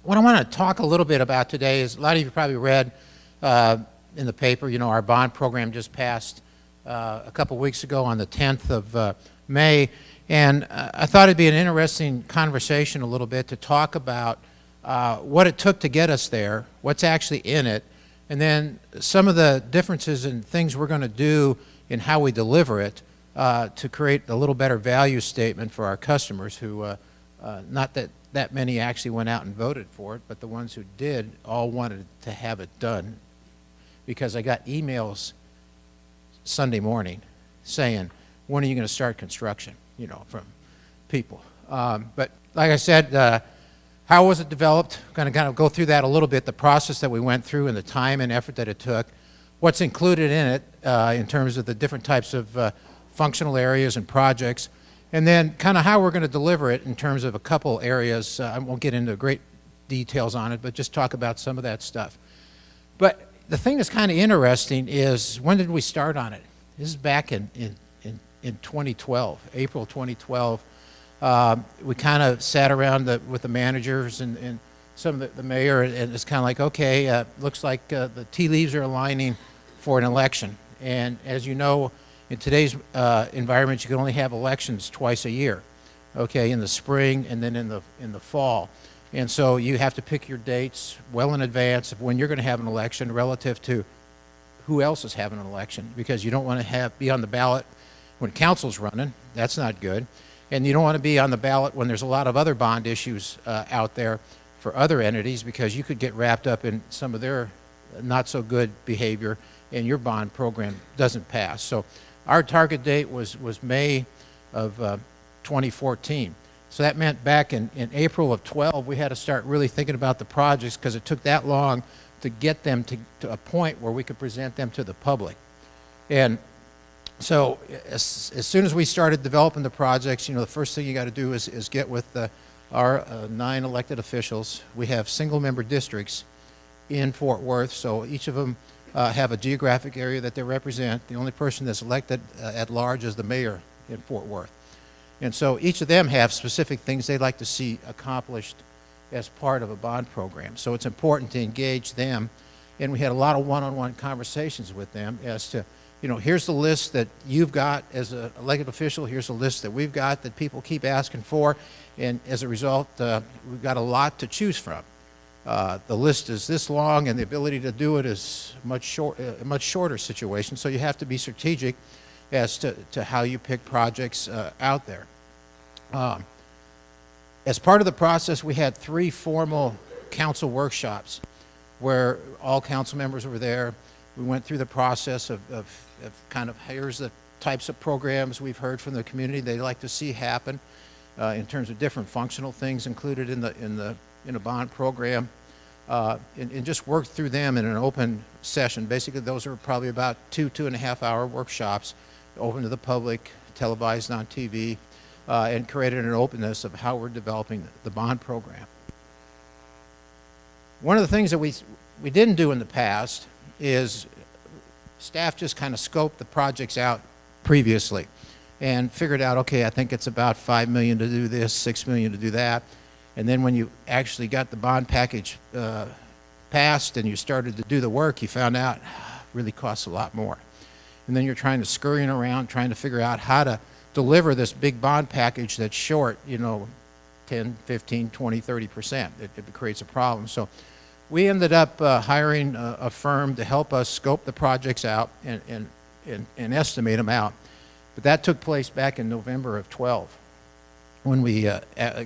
what I want to talk a little bit about today is, a lot of you probably read in the paper, you know, our bond program just passed a couple weeks ago on the 10th of May, and I thought it'd be an interesting conversation a little bit to talk about what it took to get us there, what's actually in it, and then some of the differences and things we're going to do in how we deliver it to create a little better value statement for our customers who, not that many actually went out and voted for it, but the ones who did all wanted to have it done, because I got emails Sunday morning saying, when are you going to start construction, you know, from people. But like I said, how was it developed? I'm going to kind of go through that a little bit, the process that we went through and the time and effort that it took, what's included in it in terms of the different types of functional areas and projects, and then kind of how we're going to deliver it in terms of a couple areas. I won't get into great details on it, but just talk about some of that stuff. But the thing that's kind of interesting is, when did we start on it? This is back in 2012, April 2012. We kind of sat around with the managers and some of the mayor, and it's kind of like, okay, looks like the tea leaves are aligning for an election. And as you know, in today's environment, you can only have elections twice a year, okay, in the spring and then in the fall. And so you have to pick your dates well in advance of when you're going to have an election relative to who else is having an election, because you don't want to be on the ballot when council's running. That's not good. And you don't want to be on the ballot when there's a lot of other bond issues out there for other entities, because you could get wrapped up in some of their not so good behavior and your bond program doesn't pass. So our target date was May of 2014. So that meant back in April of 12, we had to start really thinking about the projects, because it took that long to get them to a point where we could present them to the public. And so as soon as we started developing the projects, you know, the first thing you got to do is get with our 9 elected officials. We have single-member districts in Fort Worth, so each of them have a geographic area that they represent. The only person that's elected at large is the mayor in Fort Worth. And so each of them have specific things they'd like to see accomplished as part of a bond program. So it's important to engage them, and we had a lot of one-on-one conversations with them as to, you know, here's the list that you've got as an elected official, here's the list that we've got that people keep asking for, and as a result, we've got a lot to choose from. The list is this long, and the ability to do it is a much shorter situation, so you have to be strategic as to how you pick projects out there. As part of the process, we had 3 formal council workshops where all council members were there. We went through the process of kind of, here's the types of programs we've heard from the community they'd like to see happen in terms of different functional things included in a bond program, and just worked through them in an open session. Basically, those are probably about 2.5 hour workshops, open to the public, televised on TV, and created an openness of how we're developing the bond program. One of the things that we didn't do in the past is staff just kind of scoped the projects out previously and figured out, okay, I think it's about $5 million to do this, $6 million to do that. And then when you actually got the bond package passed and you started to do the work, you found out it really costs a lot more. And then you're trying to scurrying around, trying to figure out how to deliver this big bond package that's short, you know, 10, 15, 20, 30%. It creates a problem. So we ended up hiring a firm to help us scope the projects out and estimate them out. But that took place back in November of 12 when we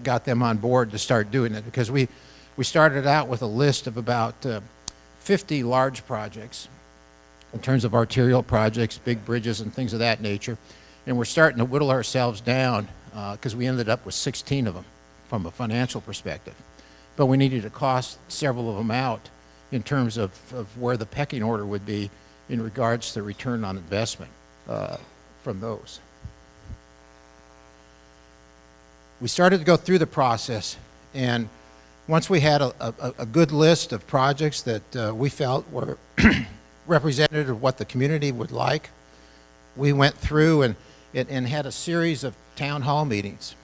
got them on board to start doing it, because we started out with a list of about 50 large projects in terms of arterial projects, big bridges and things of that nature. And we're starting to whittle ourselves down because we ended up with 16 of them from a financial perspective. But we needed to cost several of them out in terms of where the pecking order would be in regards to return on investment from those. We started to go through the process, and once we had a good list of projects that we felt were representative of what the community would like, we went through and had a series of town hall meetings,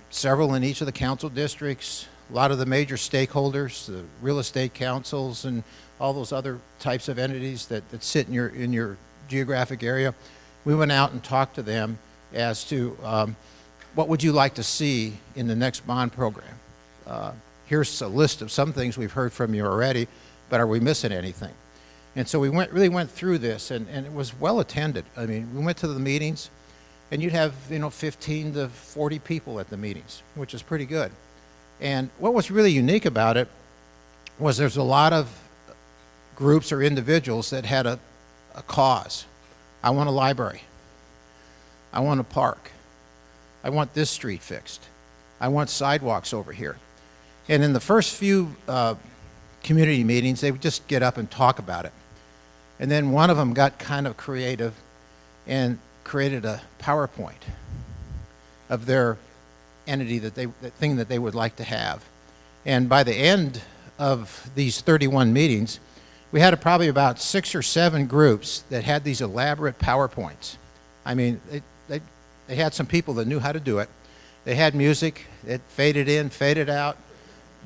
several in each of the council districts, a lot of the major stakeholders, the real estate councils and all those other types of entities that sit in your geographic area. We went out and talked to them as to what would you like to see in the next bond program. Here's a list of some things we've heard from you already, but are we missing anything? And so we really went through this, and it was well attended. I mean, we went to the meetings, and you'd have 15 to 40 people at the meetings, which is pretty good. And what was really unique about it was there's a lot of groups or individuals that had a cause. I want a library. I want a park. I want this street fixed. I want sidewalks over here. And in the first few community meetings, they would just get up and talk about it. And then one of them got kind of creative and created a PowerPoint of their entity, the thing that they would like to have. And by the end of these 31 meetings, we had probably about 6 or 7 groups that had these elaborate PowerPoints. I mean, they had some people that knew how to do it. They had music, it faded in, faded out,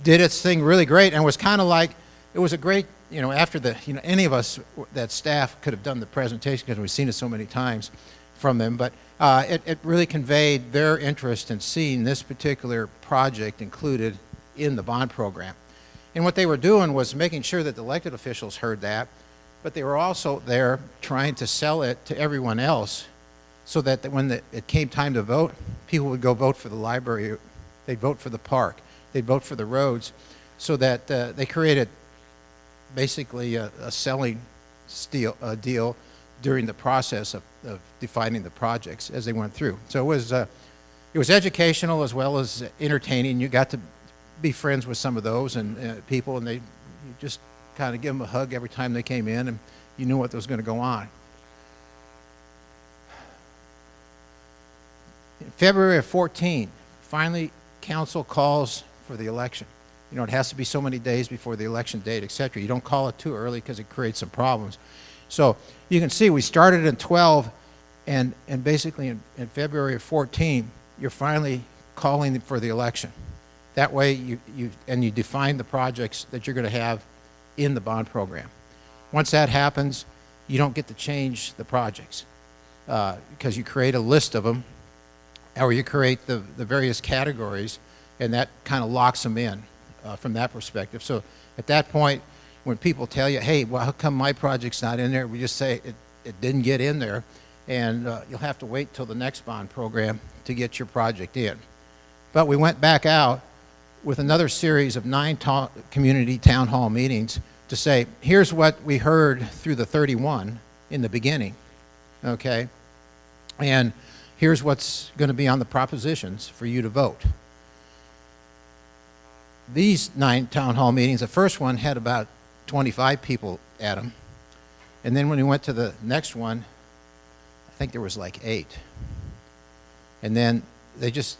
did its thing really great, and was kind of like, it was a great, after any of us, that staff could have done the presentation because we've seen it so many times from them, but it really conveyed their interest in seeing this particular project included in the bond program. And what they were doing was making sure that the elected officials heard that, but they were also there trying to sell it to everyone else so that when it came time to vote, people would go vote for the library, they'd vote for the park, they'd vote for the roads, so that they created basically a selling deal during the process of defining the projects as they went through. So it was educational as well as entertaining. You got to be friends with some of those and people, and you just kind of give them a hug every time they came in, and you knew what was going to go on. In February of 14, finally, council calls for the election. It has to be so many days before the election date, etc. You don't call it too early because it creates some problems. So you can see we started in 12, and basically in February of 14, you're finally calling for the election. That way you define the projects that you're going to have in the bond program. Once that happens, you don't get to change the projects because you create a list of them, or you create the various categories, and that kind of locks them in from that perspective. So at that point, when people tell you, hey, well, how come my project's not in there? We just say it didn't get in there, and you'll have to wait till the next bond program to get your project in. But we went back out with another series of 9 community town hall meetings to say, here's what we heard through the 31 in the beginning, okay? And here's what's going to be on the propositions for you to vote. These 9 town hall meetings, the first one had about 25 people at them. And then when we went to the next one, I think there was like 8. And then they just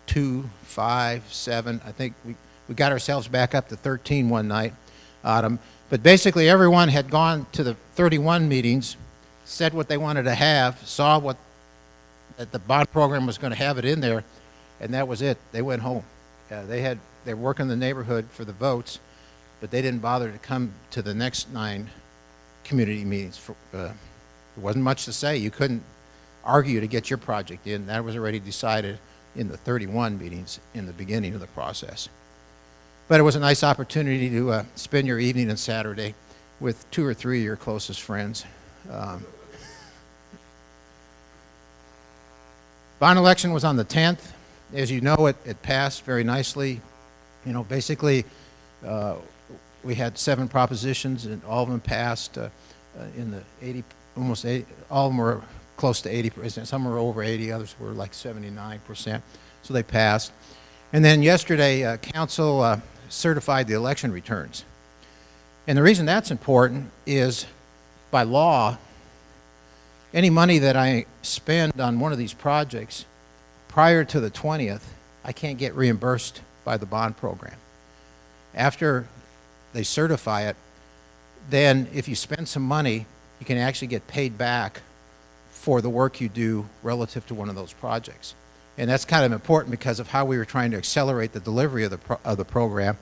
2, 5, 7, I think we got ourselves back up to 13 one night, Autumn. But basically everyone had gone to the 31 meetings, said what they wanted to have, saw that the bond program was going to have it in there, and that was it. They went home. They were working the neighborhood for the votes, but they didn't bother to come to the next 9 community meetings. There wasn't much to say. You couldn't argue to get your project in. That was already decided in the 31 meetings in the beginning of the process. But it was a nice opportunity to spend your evening and Saturday with 2 or 3 of your closest friends. Bond election was on the 10th. As you know, it passed very nicely. Basically, we had 7 propositions, and all of them passed in the 80, almost 80, all of them were close to 80%. Some were over 80, others were like 79%. So they passed. And then yesterday, council certified the election returns. And the reason that's important is, by law, any money that I spend on one of these projects prior to the 20th, I can't get reimbursed by the bond program. After they certify it, then if you spend some money, you can actually get paid back for the work you do relative to one of those projects. and that's kind of important because of how we were trying to accelerate the delivery of the program.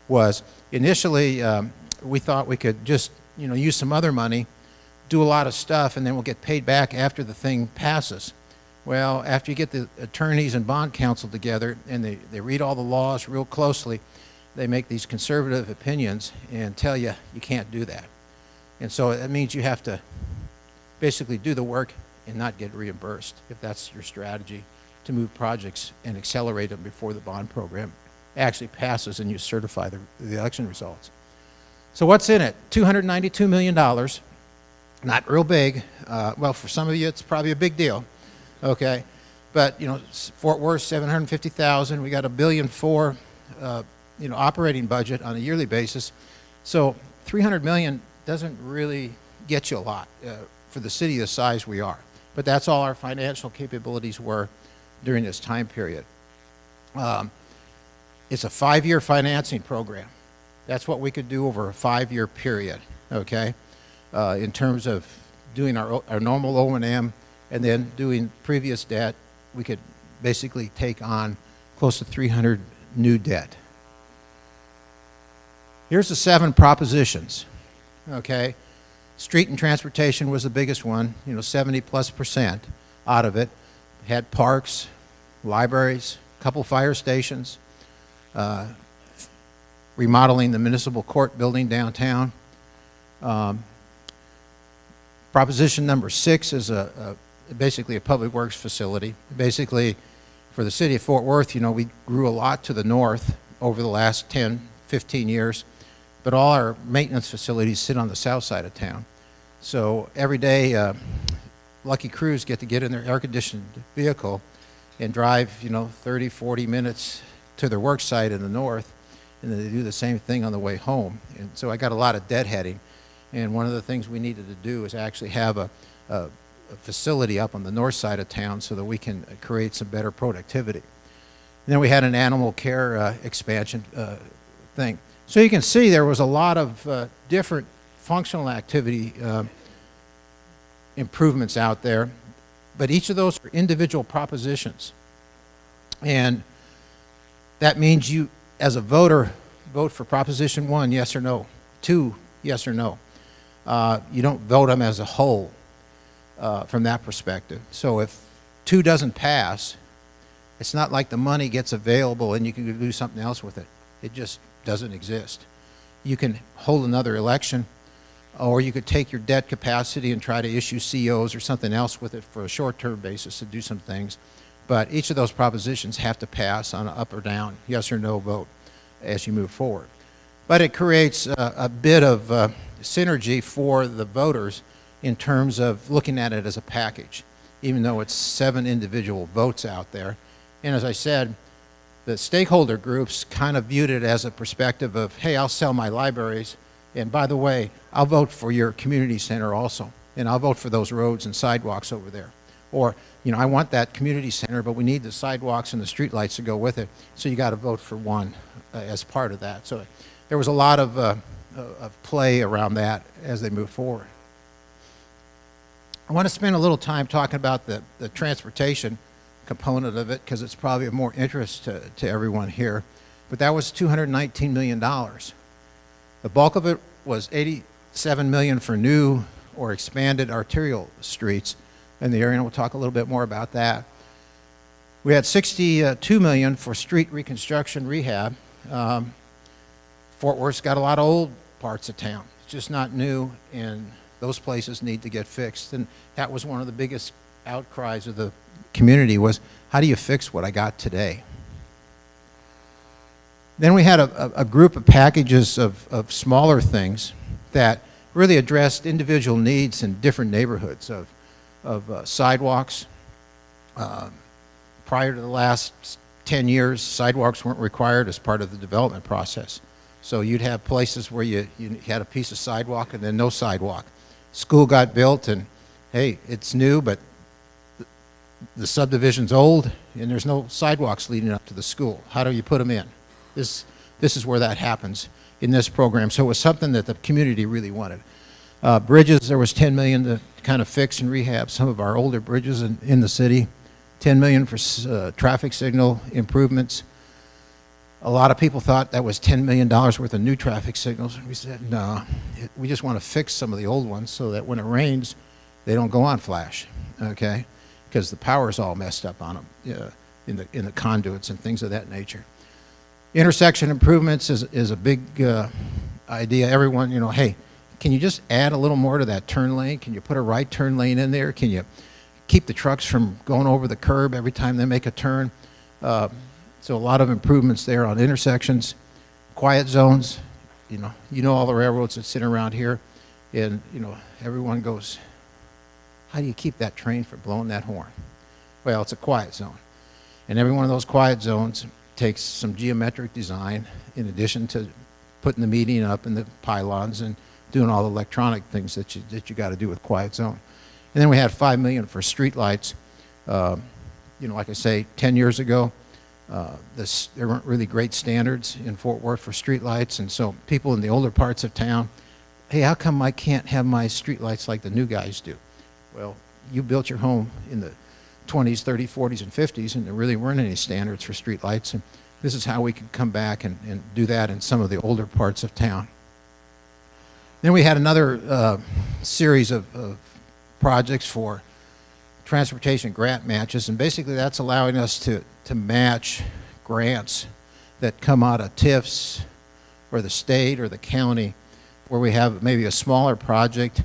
Was initially we thought we could just use some other money, do a lot of stuff, and then we'll get paid back after the thing passes. Well, after you get the attorneys and bond counsel together and they read all the laws real closely, they make these conservative opinions and tell you you can't do that. And so that means you have to basically do the work and not get reimbursed if that's your strategy to move projects and accelerate them before the bond program actually passes and you certify the election results. So what's in it? $292 million. Not real big. Well, for some of you, it's probably a big deal. Okay, but Fort Worth, $750,000. We got $1.4 billion, operating budget on a yearly basis. So $300 million doesn't really get you a lot for the city the size we are. But that's all our financial capabilities were during this time period. It's a 5-year financing program. That's what we could do over a 5-year period. Okay, in terms of doing our normal O&M. And then doing previous debt, we could basically take on close to 300 new debt. Here's the 7 propositions, okay? Street and transportation was the biggest one, 70+% out of it. Had parks, libraries, a couple fire stations, remodeling the municipal court building downtown. Proposition number 6 is basically a public works facility. Basically, for the city of Fort Worth, we grew a lot to the north over the last 10, 15 years, but all our maintenance facilities sit on the south side of town. So every day, lucky crews get in their air-conditioned vehicle and drive, 30, 40 minutes to their work site in the north, and then they do the same thing on the way home. And so I got a lot of deadheading, and one of the things we needed to do is actually have a facility up on the north side of town so that we can create some better productivity. And then we had an animal care expansion thing. So you can see there was a lot of different functional activity improvements out there, but each of those are individual propositions. And that means you, as a voter, vote for Proposition 1, yes or no. 2, yes or no. You don't vote them as a whole. From that perspective. So if 2 doesn't pass, it's not like the money gets available and you can do something else with it. It just doesn't exist. You can hold another election, or you could take your debt capacity and try to issue COs or something else with it for a short-term basis to do some things. But each of those propositions have to pass on an up or down, yes or no vote as you move forward. But it creates a bit of synergy for the voters in terms of looking at it as a package, even though it's 7 individual votes out there. And as I said, the stakeholder groups kind of viewed it as a perspective of, hey, I'll sell my libraries, and by the way, I'll vote for your community center also, and I'll vote for those roads and sidewalks over there. Or, I want that community center, but we need the sidewalks and the streetlights to go with it, so you got to vote for one as part of that. So there was a lot of play around that as they move forward. I want to spend a little time talking about the transportation component of it because it's probably of more interest to everyone here. But that was $219 million. The bulk of it was $87 million for new or expanded arterial streets in the area, and we'll talk a little bit more about that. We had $62 million for street reconstruction rehab. Fort Worth's got a lot of old parts of town. It's just not new, and those places need to get fixed. And that was one of the biggest outcries of the community was, how do you fix what I got today? Then we had a group of packages of smaller things that really addressed individual needs in different neighborhoods of sidewalks. Prior to the last 10 years, sidewalks weren't required as part of the development process. So you'd have places where you had a piece of sidewalk and then no sidewalk. School got built and, hey, it's new, but the subdivision's old and there's no sidewalks leading up to the school. How do you put them in? This is where that happens in this program. So it was something that the community really wanted. Bridges, there was $10 million to kind of fix and rehab some of our older bridges in the city. $10 million for traffic signal improvements. A lot of people thought that was $10 million worth of new traffic signals. We said, no, we just want to fix some of the old ones so that when it rains, they don't go on flash, okay? Because the power's all messed up on them in the conduits and things of that nature. Intersection improvements is a big idea. Everyone, you know, hey, can you just add a little more to that turn lane? Can you put a right turn lane in there? Can you keep the trucks from going over the curb every time they make a turn? So a lot of improvements there on intersections. Quiet zones, you know all the railroads that sit around here, and you know everyone goes, how do you keep that train from blowing that horn? Well, it's a quiet zone, and every one of those quiet zones takes some geometric design in addition to putting the median up and the pylons and doing all the electronic things that you got to do with quiet zone. And then we had $5 million for streetlights. You know, like I say, 10 years ago, there weren't really great standards in Fort Worth for streetlights, and so people in the older parts of town, hey, how come I can't have my streetlights like the new guys do? Well, you built your home in the 20s, 30s, 40s, and 50s, and there really weren't any standards for streetlights, and this is how we could come back and do that in some of the older parts of town. Then we had another series of projects for transportation grant matches, and basically that's allowing us to match grants that come out of TIFs or the state or the county where we have maybe a smaller project.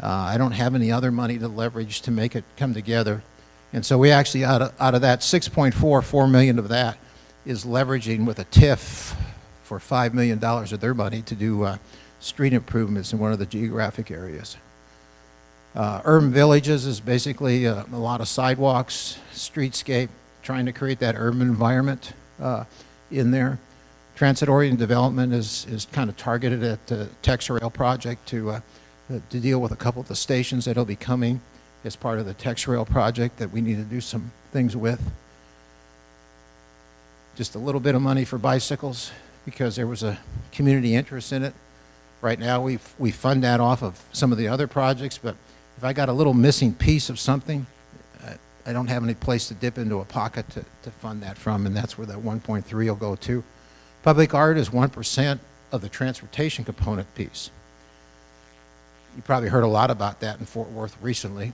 I don't have any other money to leverage to make it come together. And so we actually, out of that 4 million of that is leveraging with a TIF for $5 million of their money to do street improvements in one of the geographic areas. Urban villages is basically a lot of sidewalks, streetscape, trying to create that urban environment in there. Transit-oriented development is kind of targeted at the TexRail project to deal with a couple of the stations that will be coming as part of the TexRail project that we need to do some things with. Just a little bit of money for bicycles because there was a community interest in it. Right now we fund that off of some of the other projects, but if I got a little missing piece of something, I don't have any place to dip into a pocket to fund that from, and that's where that 1.3 will go to. Public art is 1% of the transportation component piece. You probably heard a lot about that in Fort Worth recently.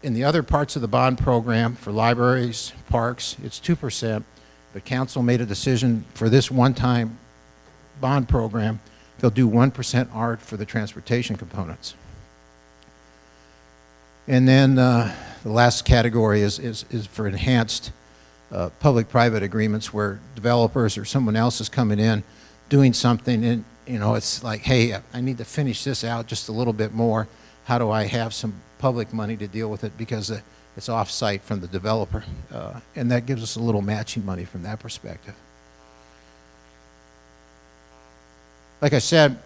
In the other parts of the bond program for libraries, parks, it's 2%, but council made a decision for this one-time bond program, they'll do 1% art for the transportation components. And then the last category is for enhanced public-private agreements where developers or someone else is coming in doing something, and you know, it's like, hey, I need to finish this out just a little bit more. How do I have some public money to deal with it because it's off-site from the developer? And that gives us a little matching money from that perspective. Like I said,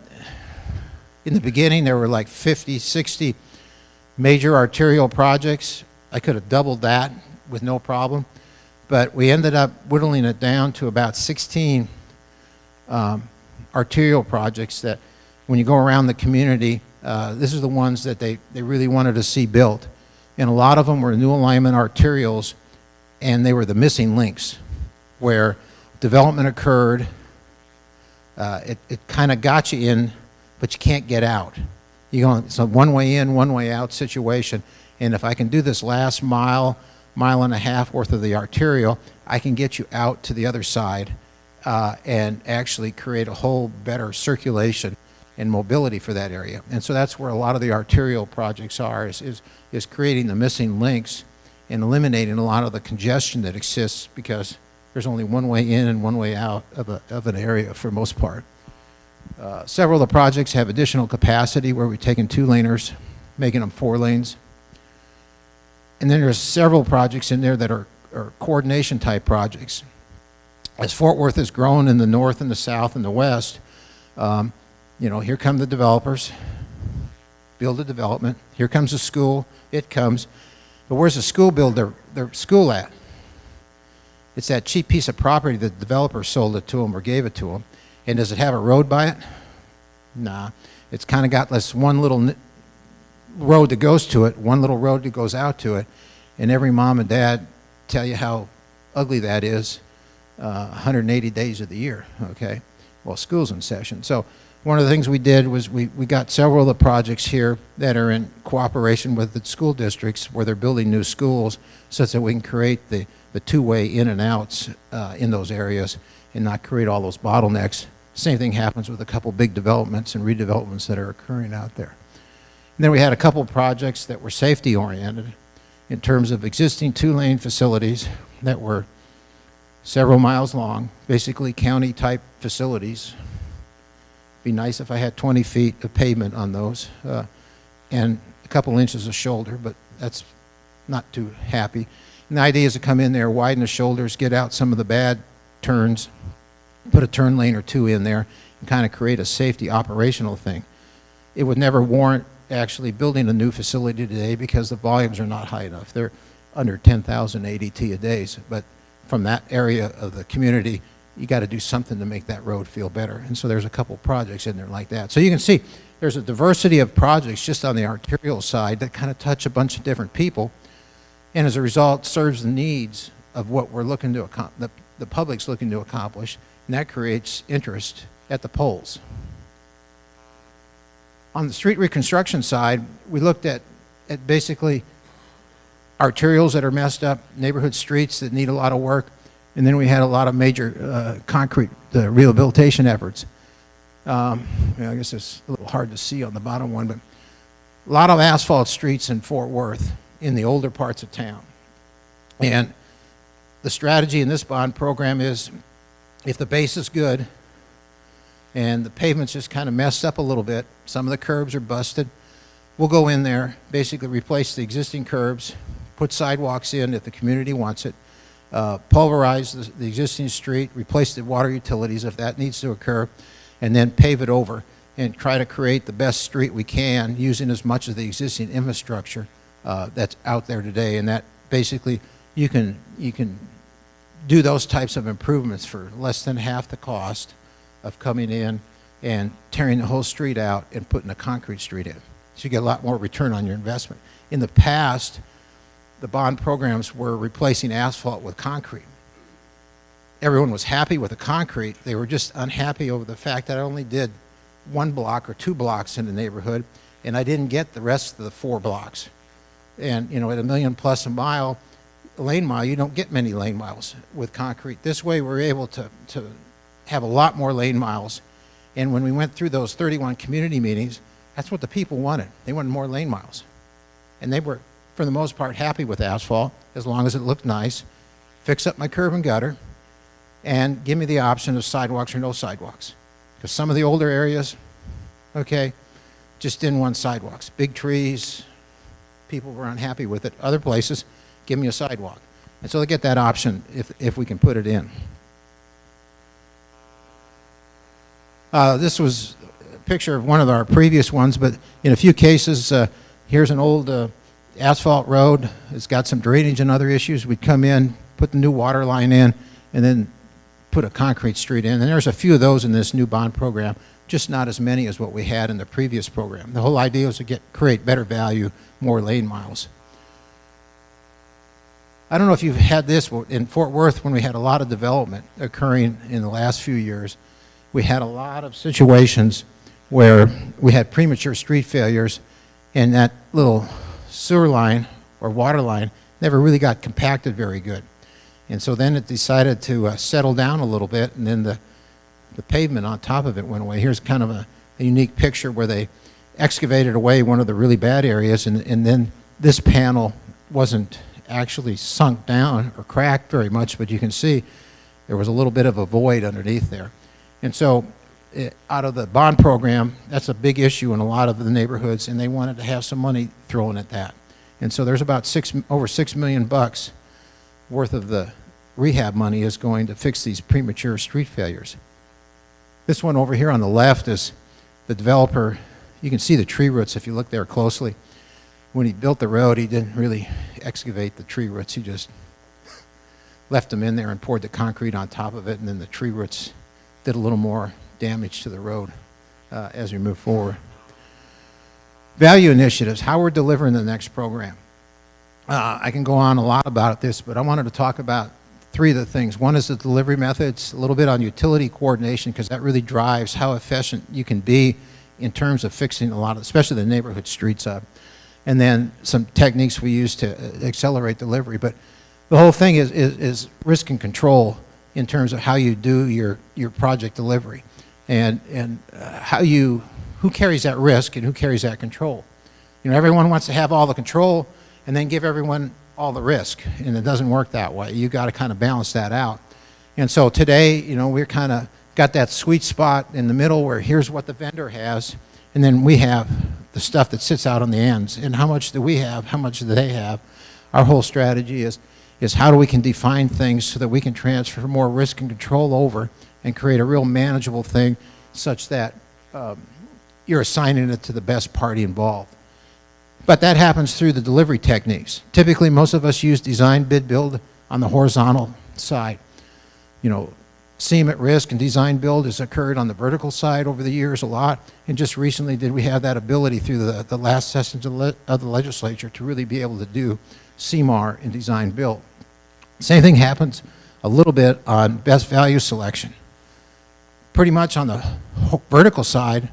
in the beginning there were like 50, 60 major arterial projects. I could have doubled that with no problem, but we ended up whittling it down to about 16 arterial projects that when you go around the community, this is the ones that they really wanted to see built. And a lot of them were new alignment arterials, and they were the missing links where development occurred. It kind of got you in, but you can't get out. It's a one way in, one way out situation. And if I can do this last mile, mile and a half worth of the arterial, I can get you out to the other side and actually create a whole better circulation and mobility for that area. And so that's where a lot of the arterial projects are, is creating the missing links and eliminating a lot of the congestion that exists because there's only one way in and one way out of an area for most part. Several of the projects have additional capacity where we've taken 2-laners, making them 4 lanes. And then there's several projects in there that are coordination type projects. As Fort Worth has grown in the north and the south and the west, you know, here come the developers, build a development. Here comes the school, it comes. But where's the school build their school at? It's that cheap piece of property that the developer sold it to them or gave it to them. And does it have a road by it? Nah. It's kind of got this one little road that goes to it, one little road that goes out to it. and every mom and dad tell you how ugly that is 180 days of the year, okay? Well, school's in session. So one of the things we did was we got several of the projects here that are in cooperation with the school districts where they're building new schools so that we can create the two-way in and outs in those areas and not create all those bottlenecks. Same thing happens with a couple big developments and redevelopments that are occurring out there. And then we had a couple projects that were safety-oriented in terms of existing two-lane facilities that were several miles long, basically county-type facilities. Be nice if I had 20 feet of pavement on those and a couple inches of shoulder, but that's not too happy. And the idea is to come in there, widen the shoulders, get out some of the bad turns, put a turn lane or two in there, and kind of create a safety operational thing. It would never warrant actually building a new facility today because the volumes are not high enough. They're under 10,000 ADT a day, but from that area of the community, you got to do something to make that road feel better. And so there's a couple projects in there like that. So you can see there's a diversity of projects just on the arterial side that kind of touch a bunch of different people, and as a result serves the needs of what we're looking to accomplish, the public's looking to accomplish, and that creates interest at the polls. On the street reconstruction side, we looked at basically arterials that are messed up, neighborhood streets that need a lot of work, and then we had a lot of major concrete rehabilitation efforts. I guess it's a little hard to see on the bottom one, but a lot of asphalt streets in Fort Worth in the older parts of town. And the strategy in this bond program is if the base is good and the pavement's just kind of messed up a little bit, some of the curbs are busted, we'll go in there, basically replace the existing curbs, put sidewalks in if the community wants it, pulverize the existing street, replace the water utilities if that needs to occur, and then pave it over and try to create the best street we can using as much of the existing infrastructure that's out there today. And that basically you can do those types of improvements for less than half the cost of coming in and tearing the whole street out and putting a concrete street in. So you get a lot more return on your investment. In the past, the bond programs were replacing asphalt with concrete. Everyone was happy with the concrete. They were just unhappy over the fact that I only did 1 block or 2 blocks in the neighborhood, and I didn't get the rest of the 4 blocks. And you know, at $1 million plus a lane mile, you don't get many lane miles with concrete. This way, we're able to have a lot more lane miles. And when we went through those 31 community meetings, that's what the people wanted. They wanted more lane miles. And they were, for the most part, happy with asphalt, as long as it looked nice, fix up my curb and gutter, and give me the option of sidewalks or no sidewalks. Because some of the older areas, okay, just didn't want sidewalks. Big trees, people were unhappy with it. Other places, give me a sidewalk. And so they get that option if we can put it in. This was a picture of one of our previous ones, but in a few cases, here's an old asphalt road. It's got some drainage and other issues. We'd come in, put the new water line in, and then put a concrete street in. And there's a few of those in this new bond program, just not as many as what we had in the previous program. The whole idea was to create better value, more lane miles. I don't know if you've had this in Fort Worth when we had a lot of development occurring in the last few years. We had a lot of situations where we had premature street failures, and that little sewer line or water line never really got compacted very good. And so then it decided to settle down a little bit, and then the pavement on top of it went away. Here's kind of a unique picture where they excavated away one of the really bad areas, and then this panel wasn't actually sunk down or cracked very much, but you can see there was a little bit of a void underneath there. And so out of the bond program, that's a big issue in a lot of the neighborhoods, and they wanted to have some money thrown at that. And so there's about over $6 million worth of the rehab money is going to fix these premature street failures. This one over here on the left is the developer. You can see the tree roots if you look there closely. When he built the road, he didn't really excavate the tree roots. He just left them in there and poured the concrete on top of it, and then the tree roots did a little more damage to the road as we move forward. Value initiatives, how we're delivering the next program. I can go on a lot about this, but I wanted to talk about three of the things. One is the delivery methods, a little bit on utility coordination, because that really drives how efficient you can be in terms of fixing a lot of, especially the neighborhood streets up. And then some techniques we use to accelerate delivery. But the whole thing is risk and control in terms of how you do your project delivery, and who carries that risk and who carries that control. You know, everyone wants to have all the control and then give everyone all the risk, and it doesn't work that way. You got to kind of balance that out. And so today, you know, we're kind of got that sweet spot in the middle where here's what the vendor has, and then we have the stuff that sits out on the ends. And how much do we have? How much do they have? Our whole strategy is how do we can define things so that we can transfer more risk and control over and create a real manageable thing such that you're assigning it to the best party involved. But that happens through the delivery techniques. Typically, most of us use design, bid, build on the horizontal side. You know, seam at risk and design build has occurred on the vertical side over the years a lot, and just recently did we have that ability through the last sessions of the legislature to really be able to do CMAR and design build. Same thing happens a little bit on best value selection. Pretty much on the vertical side,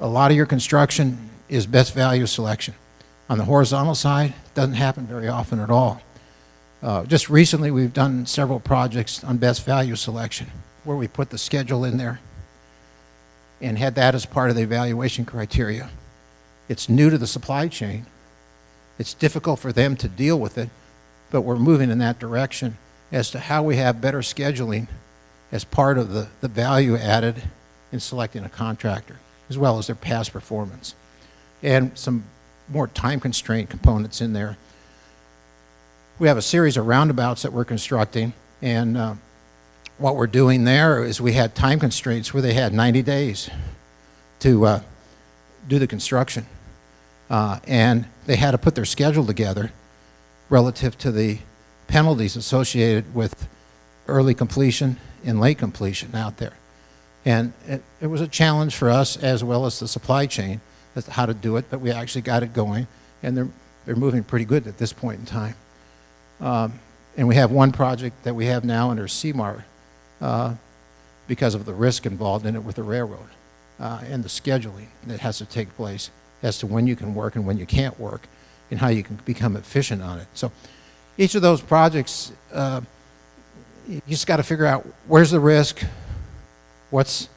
a lot of your construction is best value selection. On the horizontal side, it doesn't happen very often at all. Just recently, we've done several projects on best value selection, where we put the schedule in there and had that as part of the evaluation criteria. It's new to the supply chain. It's difficult for them to deal with it, but we're moving in that direction as to how we have better scheduling as part of the value added in selecting a contractor, as well as their past performance. And some more time constraint components in there. We have a series of roundabouts that we're constructing, and what we're doing there is we had time constraints where they had 90 days to do the construction, and they had to put their schedule together relative to the penalties associated with early completion and late completion out there. And it was a challenge for us as well as the supply chain as to how to do it, but we actually got it going, and they're moving pretty good at this point in time. And we have one project that we have now under CMAR because of the risk involved in it with the railroad and the scheduling that has to take place as to when you can work and when you can't work and how you can become efficient on it. So each of those projects, you just got to figure out where's the risk, what's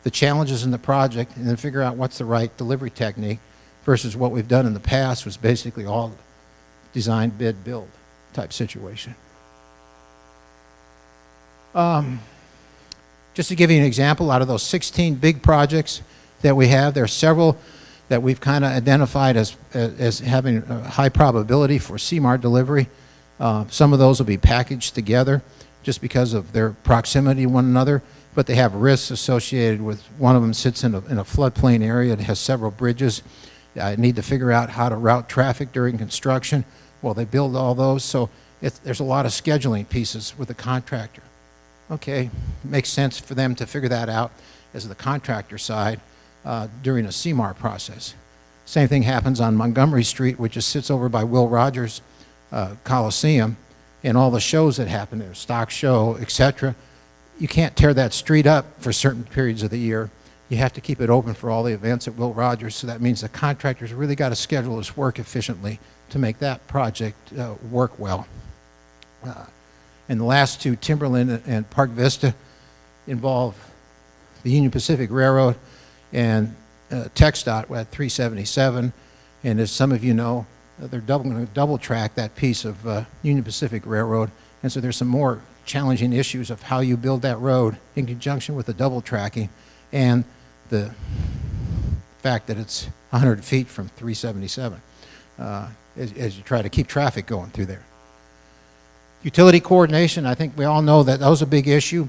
the challenges in the project, and then figure out what's the right delivery technique versus what we've done in the past was basically all design, bid, build type situation. Just to give you an example, out of those 16 big projects that we have, there are several that we've kind of identified as having a high probability for CMAR delivery. Some of those will be packaged together just because of their proximity to one another, but they have risks associated with. One of them sits in a floodplain area that has several bridges. I need to figure out how to route traffic during construction. Well, they build all those, so there's a lot of scheduling pieces with the contractor. Okay, it makes sense for them to figure that out as the contractor side during a CMAR process. Same thing happens on Montgomery Street, which just sits over by Will Rogers Coliseum, and all the shows that happen there, stock show, etc. You can't tear that street up for certain periods of the year. You have to keep it open for all the events at Will Rogers, so that means the contractor's really got to schedule his work efficiently to make that project work well. And the last two, Timberland and Park Vista, involve the Union Pacific Railroad and TxDOT at 377. And as some of you know, they're going to double track that piece of Union Pacific Railroad. And so there's some more challenging issues of how you build that road in conjunction with the double tracking and the fact that it's 100 feet from 377 as you try to keep traffic going through there. Utility coordination, I think we all know that was a big issue,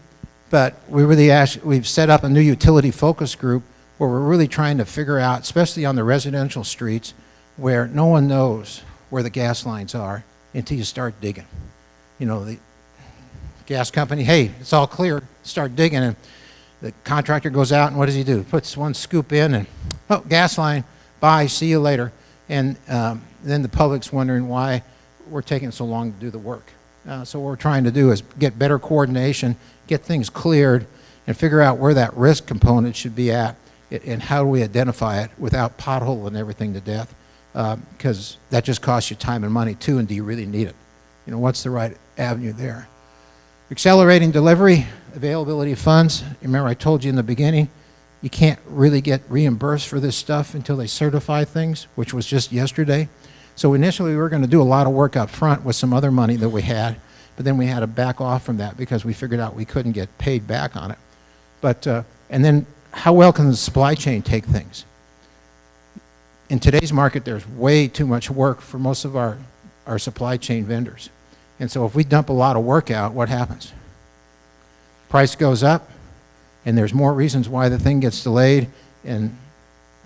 but we've set up a new utility focus group where we're really trying to figure out, especially on the residential streets, where no one knows where the gas lines are until you start digging. You know, the gas company, hey, it's all clear, start digging, and the contractor goes out and what does he do? Puts one scoop in and, oh, gas line, bye, see you later. And then the public's wondering why we're taking so long to do the work. So what we're trying to do is get better coordination, get things cleared, and figure out where that risk component should be at, and how do we identify it without potholing everything to death, because that just costs you time and money too, and do you really need it? You know, what's the right avenue there? Accelerating delivery, availability of funds. Remember I told you in the beginning, you can't really get reimbursed for this stuff until they certify things, which was just yesterday. So initially we were going to do a lot of work up front with some other money that we had, but then we had to back off from that because we figured out we couldn't get paid back on it. But, and then how well can the supply chain take things? In today's market, there's way too much work for most of our supply chain vendors. And so if we dump a lot of work out, what happens? Price goes up, and there's more reasons why the thing gets delayed, and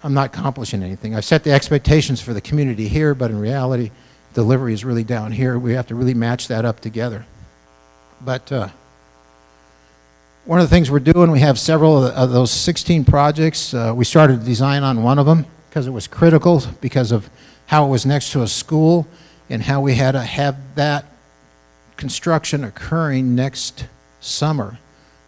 I'm not accomplishing anything. I've set the expectations for the community here, but in reality, delivery is really down here. We have to really match that up together. But one of the things we're doing, we have several of those 16 projects. We started design on one of them because it was critical because of how it was next to a school and how we had to have that construction occurring next summer.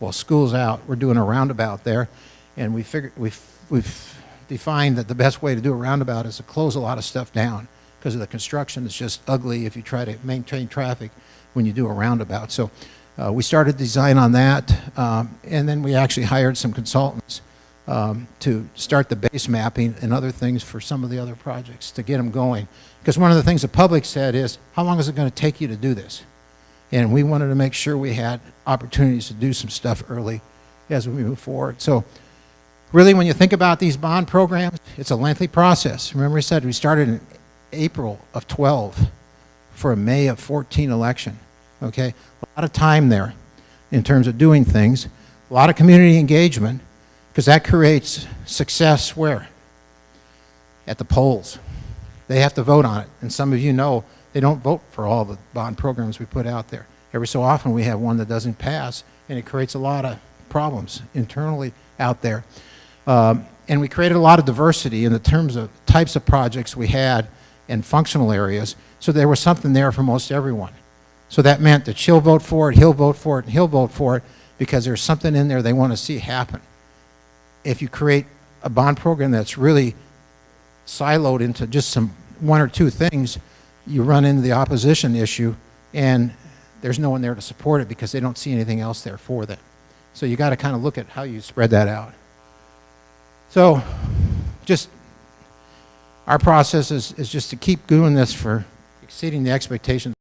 Well, school's out. We're doing a roundabout there, and we figured we've defined that the best way to do a roundabout is to close a lot of stuff down because of the construction. It's just ugly if you try to maintain traffic when you do a roundabout. So we started design on that, and then we actually hired some consultants to start the base mapping and other things for some of the other projects to get them going. Because one of the things the public said is, how long is it going to take you to do this? And we wanted to make sure we had opportunities to do some stuff early as we move forward. So really, when you think about these bond programs, it's a lengthy process. Remember I said we started in April of 12 for a May of 14 election. Okay, a lot of time there in terms of doing things, a lot of community engagement, because that creates success where? At the polls. They have to vote on it, and some of you know they don't vote for all the bond programs we put out there. Every so often we have one that doesn't pass, and it creates a lot of problems internally out there. And we created a lot of diversity in the terms of types of projects we had and functional areas, so there was something there for most everyone. So that meant that she'll vote for it, he'll vote for it, and he'll vote for it because there's something in there they want to see happen. If you create a bond program that's really siloed into just some one or two things, you run into the opposition issue, and there's no one there to support it because they don't see anything else there for them. So you got to kind of look at how you spread that out. So just our process is just to keep doing this for exceeding the expectations